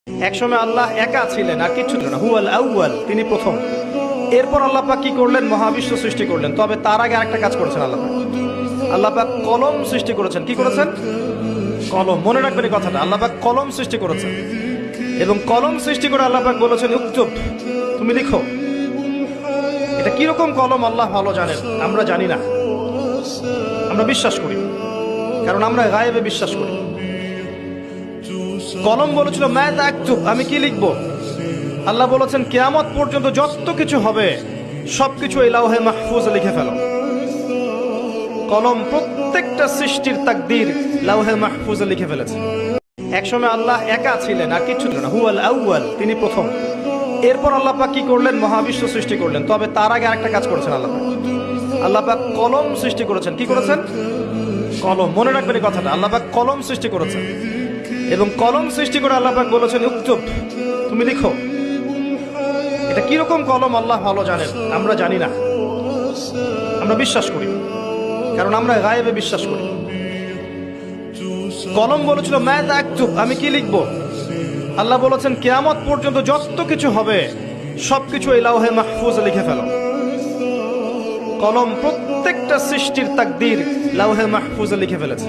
একসময় আল্লাহ একা ছিলেন, আর কিছু ছিল না। হুয়াল আউয়াল, তিনি প্রথম। এরপর আল্লাহ পাক কি করলেন? মহাবিশ্ব সৃষ্টি করলেন। তবে তার আগে আরেকটা কাজ করেছেন আল্লাহ পাক। আল্লাহ পাক কলম সৃষ্টি করেছেন। কি করেছেন? কলম। মনে রাখবেন এই কথাটা, আল্লাহ পাক কলম সৃষ্টি করেছেন। এবং কলম সৃষ্টি করে আল্লাহ পাক বলেছেন, উক্তুব, তুমি লিখো। এটা কিরকম কলম আল্লাহ ভালো জানেন, আমরা জানি না। আমরা বিশ্বাস করি, কারণ আমরা গায়েবে বিশ্বাস করি। কলম বলেছিল মাযা আকতুব, আমি কি লিখবো? আল্লাহ বলেছেন কিয়ামত পর্যন্ত যত কিছু হবে সবকিছু এই লাওহে মাহফুজে লিখে ফেলো। কলম প্রত্যেকটা সৃষ্টির তাকদীর লাওহে মাহফুজে লিখে ফেলেছে। একসময় আল্লাহ একা ছিলেন, আর কিছু ছিল না। হুয়াল আউয়াল, তিনি প্রথম। এরপর আল্লাহ পাক কি করলেন? মহাবিশ্ব সৃষ্টি করলেন। তবে তার আগে আরেকটা কাজ করেছেন আল্লাহ পাক। আল্লাহ পাক কলম সৃষ্টি করেছেন। কি করেছেন? কলম। মনে রাখবেন এই কথাটা, আল্লাহ পাক কলম সৃষ্টি করেছেন। এবং কলম সৃষ্টি করে আল্লাহ পাক বলেছেন, উক্তুব, তুমি লিখো। এটা কিরকম কলম আল্লাহ ভালো জানেন, আমরা জানি না। আমরা বিশ্বাস করি, কারণ আমরা গায়েবে বিশ্বাস করি। কলম বলেছিল মাযা আকতুব, আমি কি লিখবো? আল্লাহ বলেছেন কিয়ামত পর্যন্ত যত কিছু হবে সবকিছু এই লাওহে মাহফুজে লিখে ফেলো। কলম প্রত্যেকটা সৃষ্টির তাকদীর লাওহে মাহফুজে লিখে ফেলেছে।